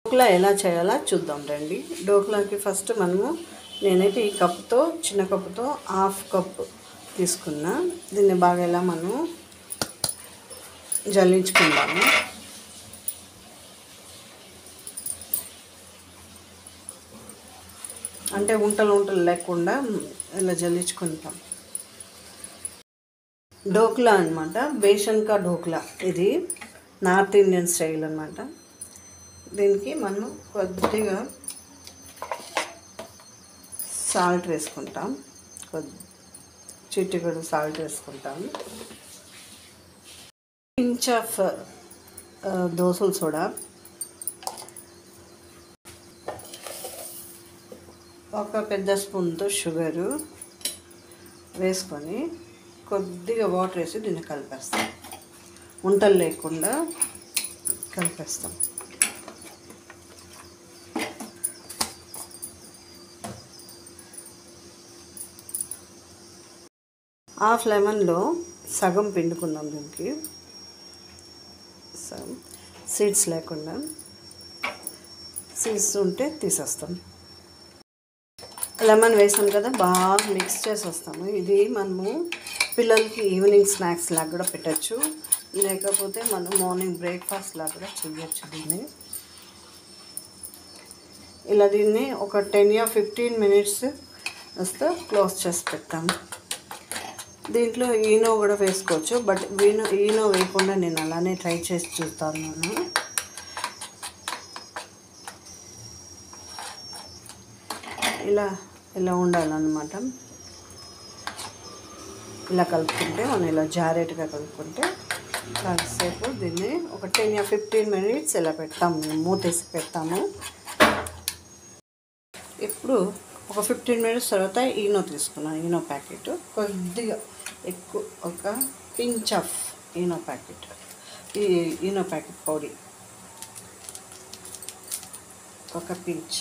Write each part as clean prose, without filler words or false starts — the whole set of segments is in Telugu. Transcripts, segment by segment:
డోక్లా ఎలా చేయాలో చూద్దాం రండి. డోక్లాకి ఫస్ట్ నేనైతే ఈ కప్తో, చిన్న కప్పుతో 1/2 కప్ తీసుకున్నా. దీన్ని బాగా ఇలా మనం జల్లించుకుందాము. అంటే ఉంటలు లేకుండా ఇలా జల్లించుకుంటాం. డోక్లా అనమాట, బేసన్ కా డోక్లా. ఇది నార్త్ ఇండియన్ స్టైల్ అనమాట. దీనికి మనం కొద్దిగా సాల్ట్ వేసుకుంటాం, చిటికెడు సాల్ట్ వేసుకుంటాం, పించ్ ఆఫ్ దోసల సోడా, ఒక పెద్ద స్పూన్తో షుగరు వేసుకొని కొద్దిగా వాటర్ వేసి దీన్ని కలిపేస్తాం. ఉంటలు లేకుండా కలిపేస్తాం. హాఫ్ లెమన్లో సగం పిండుకుందాం. దీనికి సీడ్స్ లేకుండా, సీడ్స్ ఉంటే తీసేస్తాం. లెమన్ వేసాం కదా, బాగా మిక్స్ చేసేస్తాము. ఇది మనము పిల్లలకి ఈవినింగ్ స్నాక్స్ లాగా కూడా పెట్టచ్చు, లేకపోతే మనం మార్నింగ్ బ్రేక్ఫాస్ట్ లాగా కూడా చేయొచ్చు. దీన్ని ఒక 10 or 15 minutes వస్తే క్లోజ్ చేసి పెడతాము. దీంట్లో ఈనో కూడా వేసుకోవచ్చు, బట్ ఈనో వేయకుండా నేను అలానే ట్రై చేసి చూస్తాను. ఇలా ఉండాలన్నమాట. ఇలా కలుపుకుంటే మనం ఇలా జారేట్గా కలుపుకుంటే కాసేపు దీన్ని ఒక 10 or 15 minutes ఇలా పెడతాము. మేము మూతేసి పెడతాము. ఇప్పుడు ఒక 15 minutes తర్వాత ఈనో తీసుకున్నాను. ఈనో ప్యాకెట్ కొద్దిగా ఎక్కువ, ఒక పించ్ ఆఫ్ ఈనో ప్యాకెట్, ఈ ఈనో ప్యాకెట్ పొడి ఒక పించ్,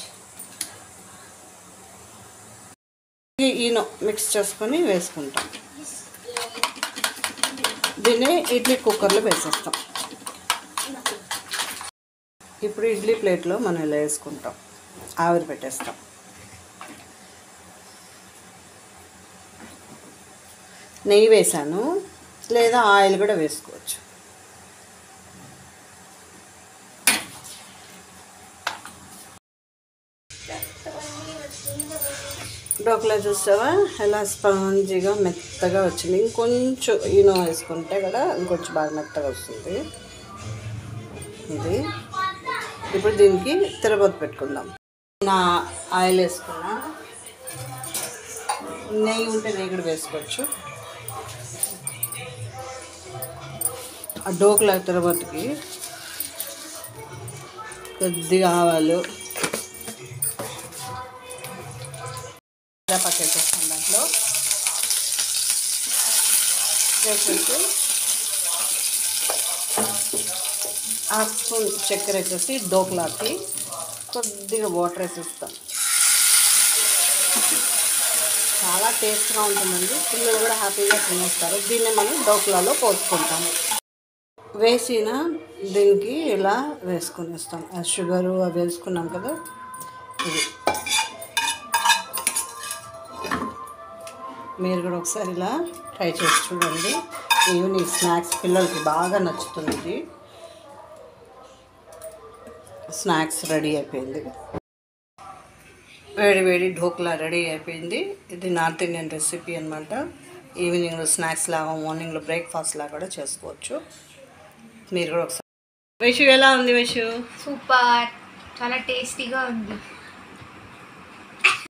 ఈనో మిక్స్ చేసుకొని వేసుకుంటాం. దీన్ని ఇడ్లీ కుక్కర్లో వేసేస్తాం. ఇప్పుడు ఇడ్లీ ప్లేట్లో మనం ఇలా వేసుకుంటాం, ఆవిరి పెట్టేస్తాం. నెయ్యి వేసాను, లేదా ఆయిల్ కూడా వేసుకోవచ్చు. డోక్లా చూసావా ఎలా స్పాంజీగా మెత్తగా వచ్చింది. ఇంకొంచెం ఈనో వేసుకుంటే కూడా ఇంకొంచెం బాగా మెత్తగా వస్తుంది. ఇది ఇప్పుడు దీనికి తిరగబోతు పెట్టుకుందాం. నా ఆయిల్ వేసుకున్నా, నెయ్యి ఉంటే నెయ్యి కూడా వేసుకోవచ్చు. ఆ డోక్లా తిరగబోతుకి కొద్దిగా ఆవాలు, పక్కేస్తాం. దాంట్లో వేసేసి 1/2 స్పూన్ చక్కెర వేసేసి డోక్లాకి కొద్దిగా వాటర్ వేసేస్తాం. చాలా టేస్ట్గా ఉంటుందండి, పిల్లలు కూడా హ్యాపీగా తినేస్తారు. దీన్ని మనం డోక్లాలో పోసుకుంటాము. వేసిన దీనికి ఇలా వేసుకునేస్తాం. షుగరు అవి వేసుకున్నాం కదా, ఇది మీరు కూడా ఒకసారి ఇలా ట్రై చేసి చూడండి. ఈవినింగ్ స్నాక్స్ పిల్లలకి బాగా నచ్చుతుంది. స్నాక్స్ రెడీ అయిపోయింది. వేడి ఢోక్లా రెడీ అయిపోయింది. ఇది నార్త్ ఇండియన్ రెసిపీ అనమాట. ఈవినింగ్లో స్నాక్స్ లాగా, మార్నింగ్లో బ్రేక్ఫాస్ట్ లాగా కూడా చేసుకోవచ్చు. మీరు కూడా ఒకసారి. వైషు ఎలా ఉంది? వైషు సూపర్, చాలా టేస్టీగా ఉంది.